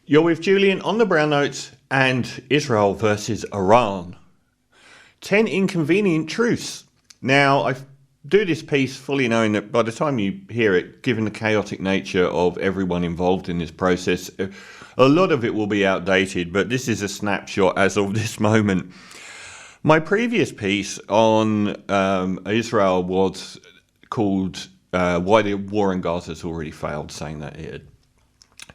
You're with Julian on the Brown Notes and Israel versus Iran. 10 inconvenient truths. Now, I do this piece fully knowing that by the time you hear it, given the chaotic nature of everyone involved in this process, a lot of it will be outdated, but this is a snapshot as of this moment. My previous piece on Israel was called Why the War in Gaza Has Already Failed, saying that it had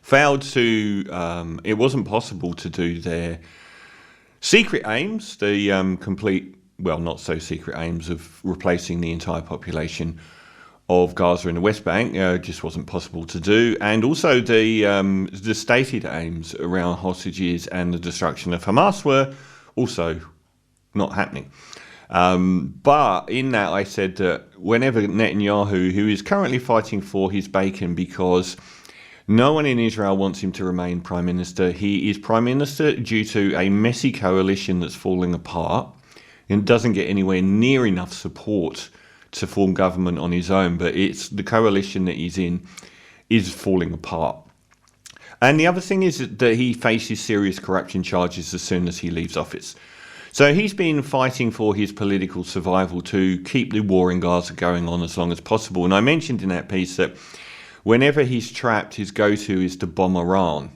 failed to, it wasn't possible to do their secret aims, the complete, well, not so secret aims of replacing the entire population of Gaza in the West Bank, just wasn't possible to do. And also the stated aims around hostages and the destruction of Hamas were also not happening. But in that I said that whenever Netanyahu, who is currently fighting for his bacon because no one in Israel wants him to remain Prime Minister. He is Prime Minister due to a messy coalition that's falling apart and doesn't get anywhere near enough support to form government on his own. But it's the coalition that he's in is falling apart. And the other thing is that he faces serious corruption charges as soon as he leaves office. So he's been fighting for his political survival to keep the war in Gaza going on as long as possible. And I mentioned in that piece that whenever he's trapped, his go-to is to bomb Iran,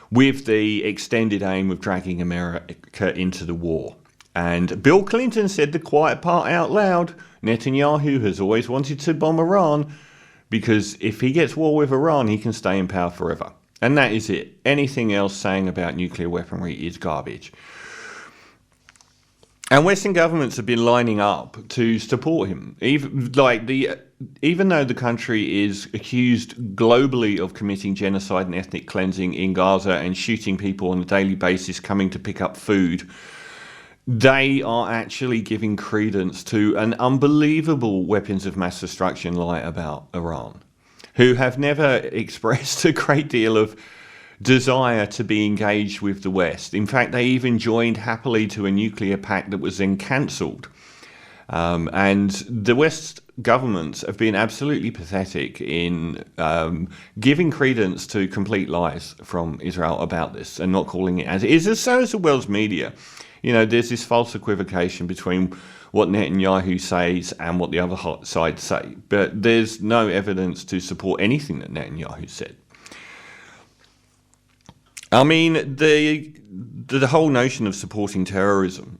with the extended aim of dragging America into the war. And Bill Clinton said the quiet part out loud. Netanyahu has always wanted to bomb Iran because if he gets war with Iran, he can stay in power forever. And that is it. Anything else saying about nuclear weaponry is garbage. And Western governments have been lining up to support him. Even though the country is accused globally of committing genocide and ethnic cleansing in Gaza and shooting people on a daily basis coming to pick up food, they are actually giving credence to an unbelievable weapons of mass destruction lie about Iran, who have never expressed a great deal of desire to be engaged with the West. In fact, they even joined happily to a nuclear pact that was then cancelled. And the West governments have been absolutely pathetic in giving credence to complete lies from Israel about this and not calling it as it is. So is the world's media. You know, there's this false equivocation between what Netanyahu says and what the other side say. But there's no evidence to support anything that Netanyahu said. I mean, the whole notion of supporting terrorism.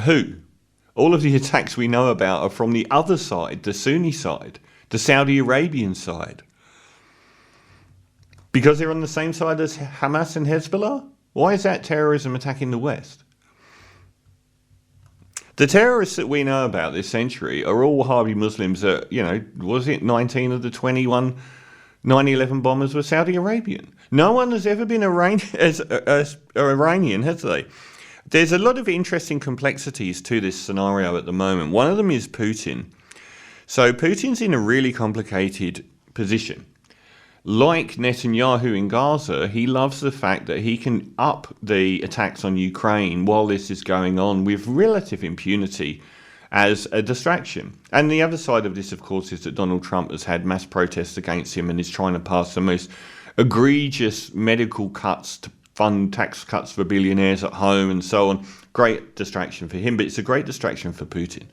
Who? All of the attacks we know about are from the other side, the Sunni side, the Saudi Arabian side. Because they're on the same side as Hamas and Hezbollah? Why is that terrorism attacking the West? The terrorists that we know about this century are all Wahhabi Muslims that, was it 19 of the 21 9/11 bombers were Saudi Arabian? No one has ever been Iranian, has they? There's a lot of interesting complexities to this scenario at the moment. One of them is Putin. So Putin's in a really complicated position. Like Netanyahu in Gaza, he loves the fact that he can up the attacks on Ukraine while this is going on with relative impunity as a distraction. And the other side of this, of course, is that Donald Trump has had mass protests against him and is trying to pass the most egregious medical cuts to fund tax cuts for billionaires at home and so on. Great distraction for him, but it's a great distraction for Putin,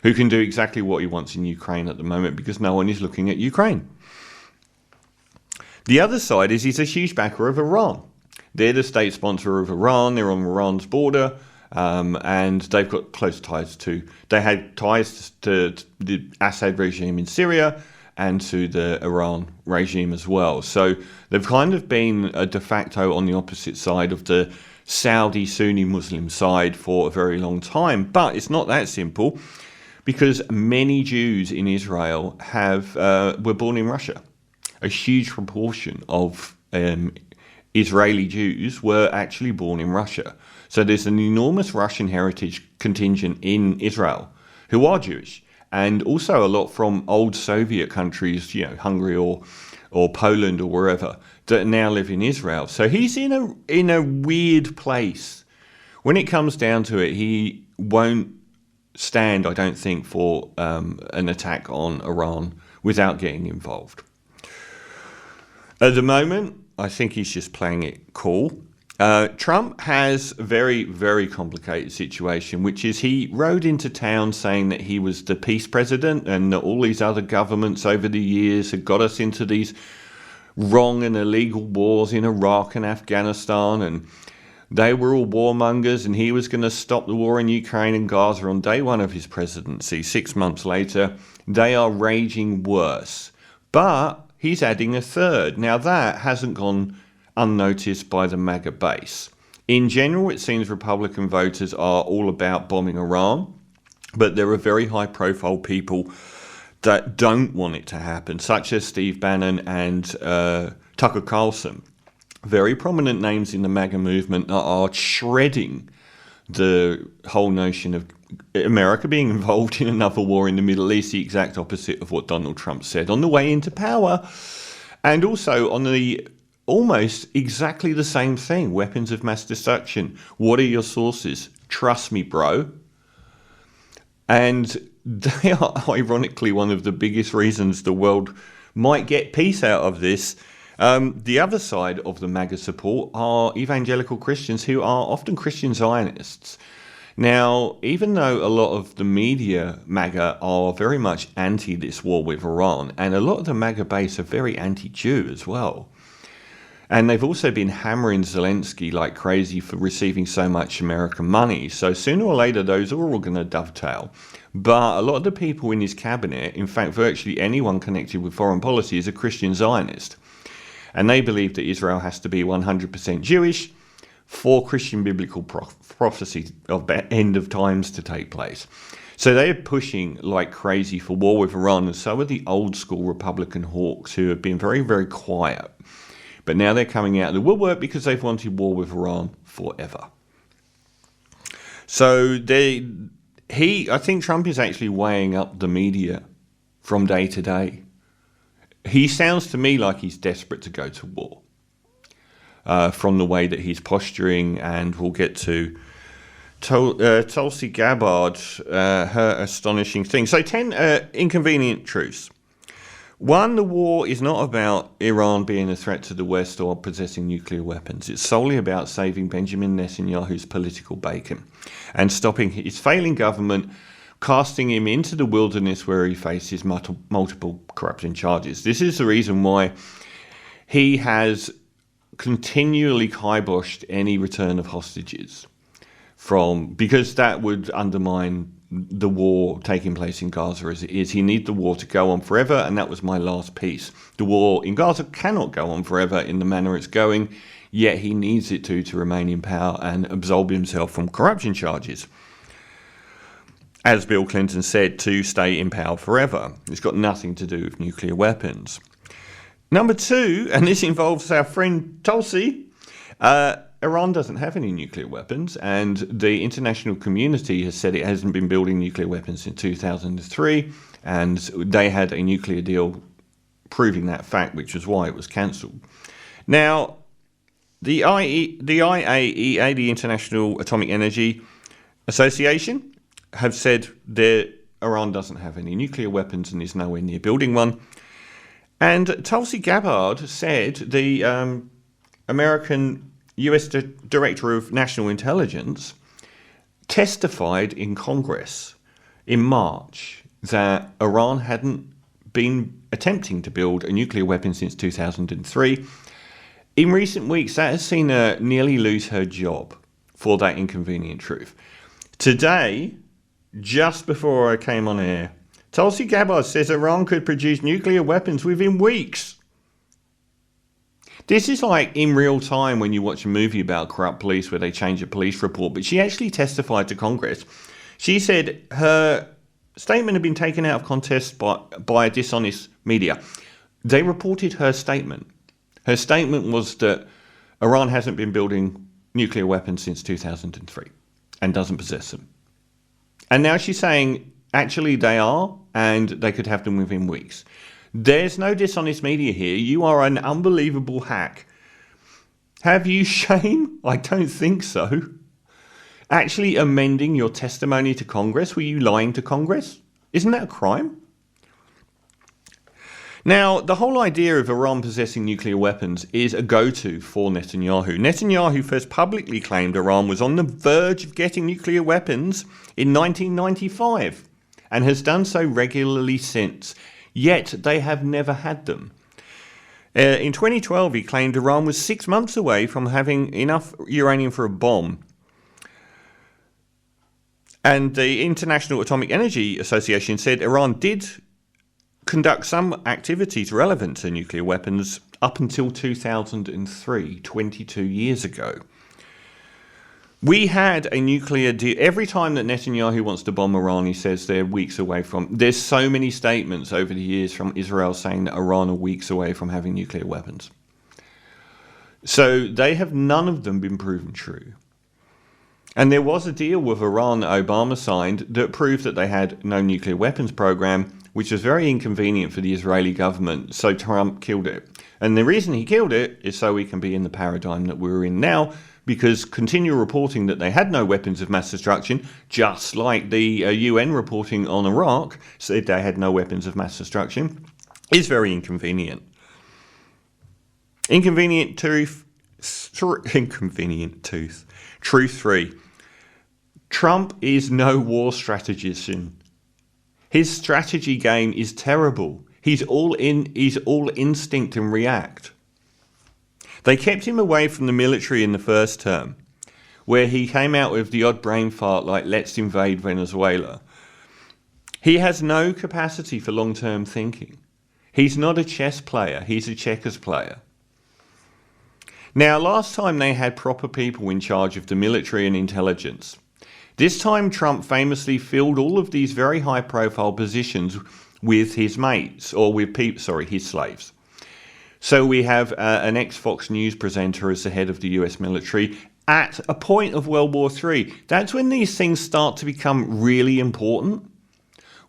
who can do exactly what he wants in Ukraine at the moment because no one is looking at Ukraine. The other side is he's a huge backer of Iran. They're the state sponsor of Iran. They're on Iran's border. And they've got close ties they had ties to the Assad regime in Syria and to the Iran regime as well. So they've kind of been a de facto on the opposite side of the Saudi Sunni Muslim side for a very long time. But it's not that simple because many Jews in Israel were born in Russia. A huge proportion of Israeli Jews were actually born in Russia. So there's an enormous Russian heritage contingent in Israel who are Jewish, and also a lot from old Soviet countries, Hungary or Poland or wherever, that now live in Israel. So he's in a weird place. When it comes down to it, he won't stand, I don't think, for an attack on Iran without getting involved. At the moment, I think he's just playing it cool. Trump has a very, very complicated situation, which is he rode into town saying that he was the peace president and that all these other governments over the years had got us into these wrong and illegal wars in Iraq and Afghanistan, and they were all warmongers, and he was going to stop the war in Ukraine and Gaza on day one of his presidency. 6 months later, they are raging worse. But he's adding a third. Now, that hasn't gone unnoticed by the MAGA base. In general, it seems Republican voters are all about bombing Iran, but there are very high-profile people that don't want it to happen, such as Steve Bannon and Tucker Carlson. Very prominent names in the MAGA movement that are shredding the whole notion of America being involved in another war in the Middle East, the exact opposite of what Donald Trump said on the way into power. And also on the almost exactly the same thing, weapons of mass destruction. What are your sources? Trust me, bro. And they are ironically one of the biggest reasons the world might get peace out of this. The other side of the MAGA support are evangelical Christians who are often Christian Zionists. Now, even though a lot of the media MAGA are very much anti this war with Iran, and a lot of the MAGA base are very anti-Jew as well. And they've also been hammering Zelensky like crazy for receiving so much American money. So sooner or later, those are all going to dovetail. But a lot of the people in his cabinet, in fact, virtually anyone connected with foreign policy, is a Christian Zionist. And they believe that Israel has to be 100% Jewish for Christian biblical prophecy of the end of times to take place. So they're pushing like crazy for war with Iran, and so are the old school Republican hawks who have been very, very quiet. But now they're coming out of the woodwork because they've wanted war with Iran forever. So I think Trump is actually weighing up the media from day to day. He sounds to me like he's desperate to go to war from the way that he's posturing, and we'll get to Tulsi Gabbard, her astonishing thing. So 10 inconvenient truths. 1, the war is not about Iran being a threat to the West or possessing nuclear weapons. It's solely about saving Benjamin Netanyahu's political bacon and stopping his failing government, casting him into the wilderness where he faces multiple corruption charges. This is the reason why he has continually kiboshed any return of hostages because that would undermine the war taking place in Gaza as it is. He needs the war to go on forever, and that was my last piece. The war in Gaza cannot go on forever in the manner it's going, yet he needs it to remain in power and absolve himself from corruption charges. As Bill Clinton said, to stay in power forever. It's got nothing to do with nuclear weapons. Number 2, and this involves our friend Tulsi, Iran doesn't have any nuclear weapons, and the international community has said it hasn't been building nuclear weapons since 2003, and they had a nuclear deal proving that fact, which was why it was cancelled. Now, the IAEA, the International Atomic Energy Association, have said that Iran doesn't have any nuclear weapons and is nowhere near building one. And Tulsi Gabbard said the American US Director of National Intelligence testified in Congress in March that Iran hadn't been attempting to build a nuclear weapon since 2003. In recent weeks, that has seen her nearly lose her job for that inconvenient truth. Today, just before I came on air, Tulsi Gabbard says Iran could produce nuclear weapons within weeks. This is like in real time when you watch a movie about corrupt police where they change a police report, but she actually testified to Congress. She said her statement had been taken out of context by dishonest media. They reported her statement. Her statement was that Iran hasn't been building nuclear weapons since 2003 and doesn't possess them. And now she's saying, actually they are, and they could have them within weeks. There's no dishonest media here. You are an unbelievable hack. Have you shame? I don't think so. Actually amending your testimony to Congress? Were you lying to Congress? Isn't that a crime? Now, the whole idea of Iran possessing nuclear weapons is a go-to for Netanyahu. Netanyahu first publicly claimed Iran was on the verge of getting nuclear weapons in 1995 and has done so regularly since. Yet they have never had them. In 2012, he claimed Iran was 6 months away from having enough uranium for a bomb. And the International Atomic Energy Association said Iran did conduct some activities relevant to nuclear weapons up until 2003, 22 years ago. We had a nuclear deal. Every time that Netanyahu wants to bomb Iran, he says they're weeks away from. There's so many statements over the years from Israel saying that Iran are weeks away from having nuclear weapons. So they have none of them been proven true. And there was a deal with Iran that Obama signed that proved that they had no nuclear weapons program, which was very inconvenient for the Israeli government, so Trump killed it. And the reason he killed it is so we can be in the paradigm that we're in now, because continual reporting that they had no weapons of mass destruction, just like the UN reporting on Iraq said they had no weapons of mass destruction, is very inconvenient. Inconvenient truth 3. Trump is no war strategician. His strategy game is terrible. He's all instinct and react. They kept him away from the military in the first term, where he came out with the odd brain fart like, let's invade Venezuela. He has no capacity for long-term thinking. He's not a chess player, he's a checkers player. Now, last time they had proper people in charge of the military and intelligence. This time Trump famously filled all of these very high-profile positions with his mates, or with his slaves. So we have an ex-Fox News presenter as the head of the US military at a point of World War III. That's when these things start to become really important.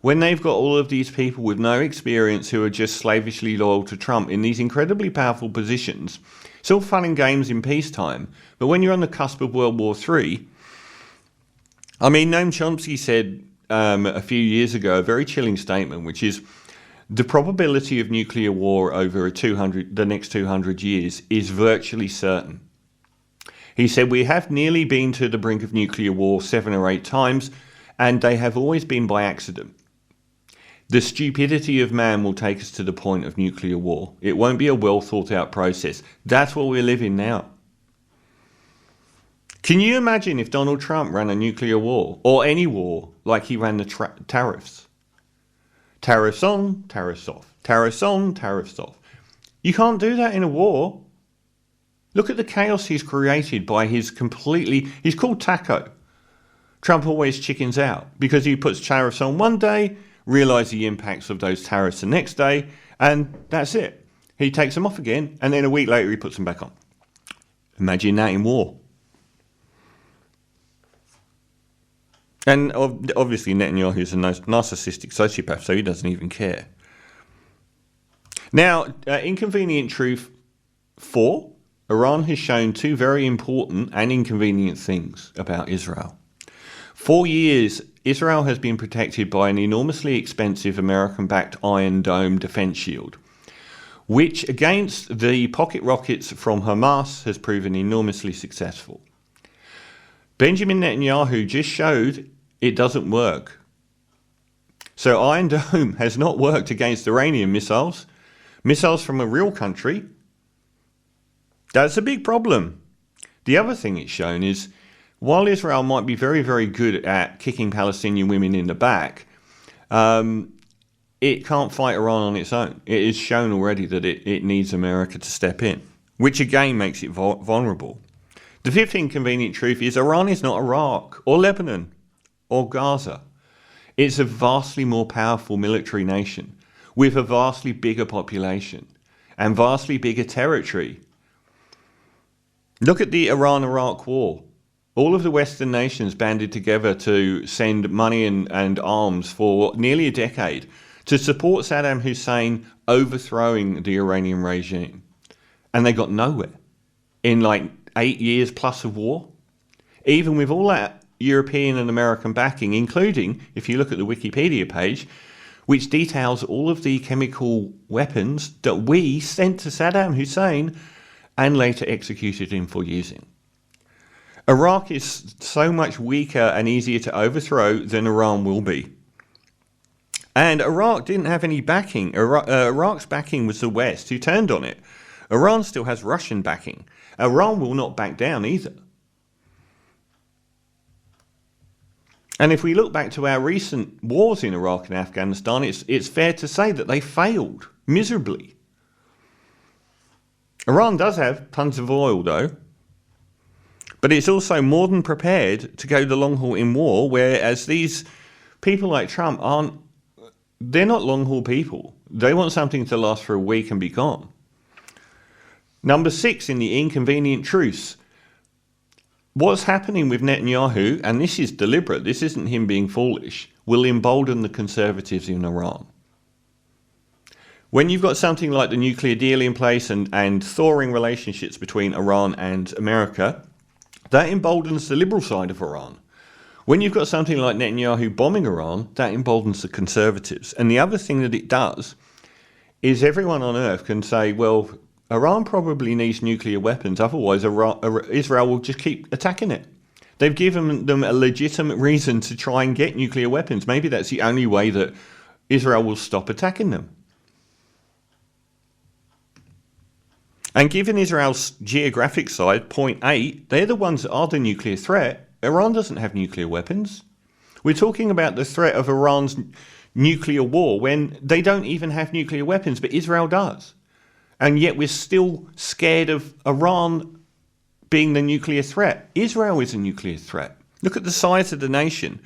When they've got all of these people with no experience who are just slavishly loyal to Trump in these incredibly powerful positions. It's all fun and games in peacetime. But when you're on the cusp of World War III, I mean, Noam Chomsky said a few years ago a very chilling statement, which is, the probability of nuclear war over the next 200 years is virtually certain. He said, we have nearly been to the brink of nuclear war 7 or 8 times, and they have always been by accident. The stupidity of man will take us to the point of nuclear war. It won't be a well thought out process. That's what we're living now. Can you imagine if Donald Trump ran a nuclear war, or any war, like he ran the tariffs? Tariffs on, tariffs off. Tariffs on, tariffs off. You can't do that in a war. Look at the chaos he's created by he's called Taco. Trump always chickens out because he puts tariffs on one day, realises the impacts of those tariffs the next day, and that's it. He takes them off again, and then a week later he puts them back on. Imagine that in war. And obviously Netanyahu is a narcissistic sociopath, so he doesn't even care. Now, Inconvenient Truth 4, Iran has shown 2 very important and inconvenient things about Israel. For years, Israel has been protected by an enormously expensive American-backed Iron Dome defense shield, which against the pocket rockets from Hamas has proven enormously successful. Benjamin Netanyahu just showed it doesn't work. So Iron Dome has not worked against Iranian missiles from a real country. That's a big problem. The other thing it's shown is, while Israel might be very, very good at kicking Palestinian women in the back, it can't fight Iran on its own. It is shown already that it needs America to step in, which again makes it vulnerable. The 5th inconvenient truth is Iran is not Iraq or Lebanon or Gaza. It's a vastly more powerful military nation with a vastly bigger population and vastly bigger territory. Look at the Iran-Iraq war. All of the Western nations banded together to send money and arms for nearly a decade to support Saddam Hussein overthrowing the Iranian regime. And they got nowhere in like 8 years plus of war. Even with all that European and American backing, including, if you look at the Wikipedia page, which details all of the chemical weapons that we sent to Saddam Hussein and later executed him for using. Iraq is so much weaker and easier to overthrow than Iran will be. And Iraq didn't have any backing. Iraq's backing was the West, who turned on it. Iran still has Russian backing. Iran will not back down either. And if we look back to our recent wars in Iraq and Afghanistan, it's fair to say that they failed miserably. Iran does have tons of oil, though. But it's also more than prepared to go the long haul in war, whereas these people like Trump they're not long haul people. They want something to last for a week and be gone. Number 6 in the Inconvenient Truce. What's happening with Netanyahu, and this is deliberate, this isn't him being foolish, will embolden the conservatives in Iran. When you've got something like the nuclear deal in place and thawing relationships between Iran and America, that emboldens the liberal side of Iran. When you've got something like Netanyahu bombing Iran, that emboldens the conservatives. And the other thing that it does is everyone on earth can say, well, Iran probably needs nuclear weapons, otherwise Israel will just keep attacking it. They've given them a legitimate reason to try and get nuclear weapons. Maybe that's the only way that Israel will stop attacking them. And given Israel's geographic side, 0.8, they're the ones that are the nuclear threat. Iran doesn't have nuclear weapons. We're talking about the threat of Iran's nuclear war when they don't even have nuclear weapons, but Israel does. And yet we're still scared of Iran being the nuclear threat. Israel is a nuclear threat. Look at the size of the nation.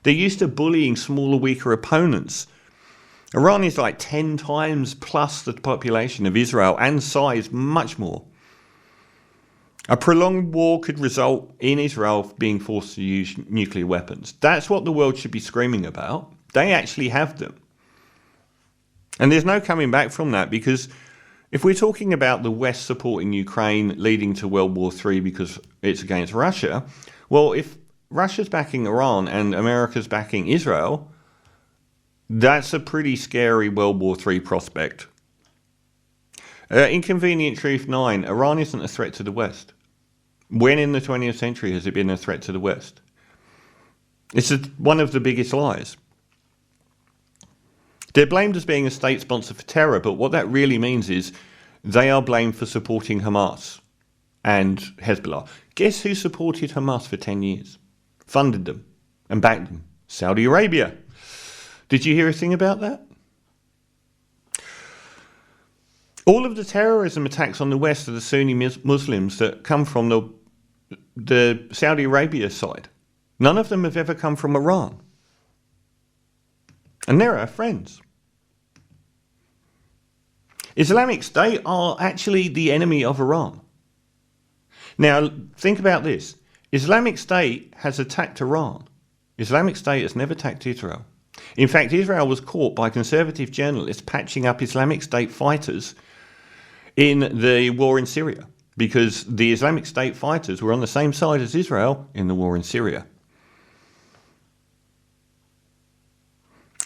They're used to bullying smaller, weaker opponents. Iran is like 10 times plus the population of Israel and size much more. A prolonged war could result in Israel being forced to use nuclear weapons. That's what the world should be screaming about. They actually have them. And there's no coming back from that, because if we're talking about the West supporting Ukraine leading to World War III because it's against Russia, well, if Russia's backing Iran and America's backing Israel, that's a pretty scary World War III prospect. Inconvenient Truth 9, Iran isn't a threat to the West. When in the 20th century has it been a threat to the West? It's one of the biggest lies. They're blamed as being a state sponsor for terror, but what that really means is they are blamed for supporting Hamas and Hezbollah. Guess who supported Hamas for 10 years? Funded them and backed them? Saudi Arabia. Did you hear a thing about that? All of the terrorism attacks on the West are the Sunni Muslims that come from the Saudi Arabia side. None of them have ever come from Iran. And they're our friends. Islamic State are actually the enemy of Iran. Now, think about this. Islamic State has attacked Iran. Islamic State has never attacked Israel. In fact, Israel was caught by conservative journalists patching up Islamic State fighters in the war in Syria, because the Islamic State fighters were on the same side as Israel in the war in Syria.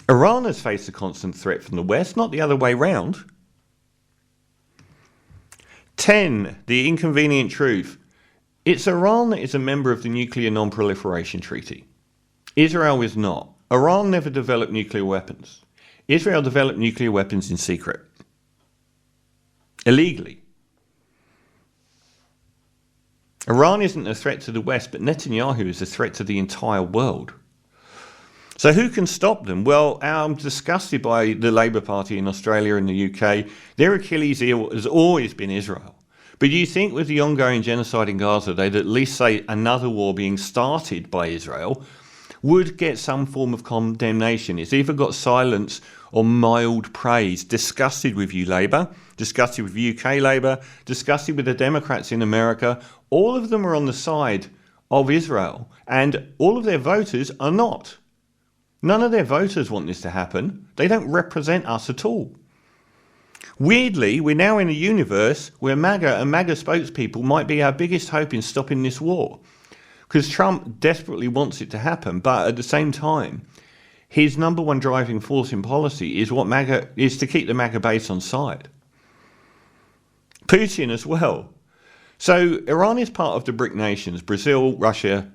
Iran has faced a constant threat from the West, not the other way round. 10. The Inconvenient Truth. It's Iran that is a member of the Nuclear Non-Proliferation Treaty. Israel is not. Iran never developed nuclear weapons. Israel developed nuclear weapons in secret. Illegally. Iran isn't a threat to the West, but Netanyahu is a threat to the entire world. So who can stop them? Well, I'm disgusted by the Labour Party in Australia and the UK. Their Achilles heel has always been Israel. But you think with the ongoing genocide in Gaza, they'd at least say another war being started by Israel would get some form of condemnation. It's either got silence or mild praise. Disgusted with you, Labour. Disgusted with UK Labour. Disgusted with the Democrats in America. All of them are on the side of Israel. And all of their voters are not. None of their voters want this to happen. They don't represent us at all. Weirdly, we're now in a universe where MAGA and MAGA spokespeople might be our biggest hope in stopping this war. Because Trump desperately wants it to happen, but at the same time, his number one driving force in policy is to keep the MAGA base on side. Putin as well. So Iran is part of the BRIC nations, Brazil, Russia,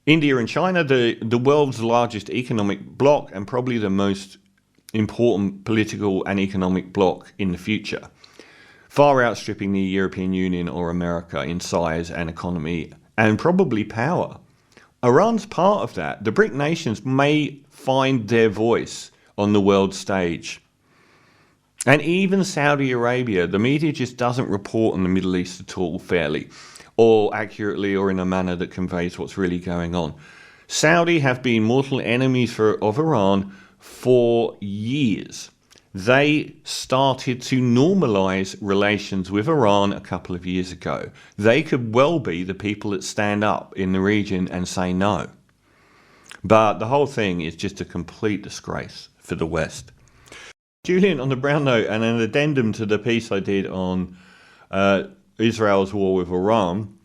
India and China, the world's largest economic bloc and probably the most important political and economic bloc in the future, far outstripping the European Union or America in size and economy and probably power. Iran's part of that. The BRIC nations may find their voice on the world stage. And even Saudi Arabia, the media just doesn't report on the Middle East at all fairly, or accurately, or in a manner that conveys what's really going on. Saudi have been mortal enemies of Iran for years. They started to normalize relations with Iran a couple of years ago. They could well be the people that stand up in the region and say no. But the whole thing is just a complete disgrace for the West. Julian, on the brown note, and an addendum to the piece I did on Israel's war with Iran,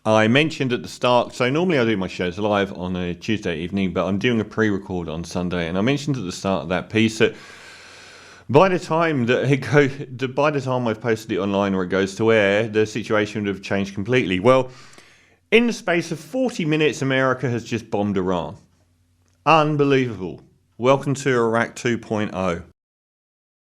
I mentioned at the start, so normally I do my shows live on a Tuesday evening, but I'm doing a pre-record on Sunday, and I mentioned at the start of that piece that by the time I've posted it online or it goes to air, the situation would have changed completely. Well, in the space of 40 minutes, America has just bombed Iran. Unbelievable. Welcome to Iraq 2.0.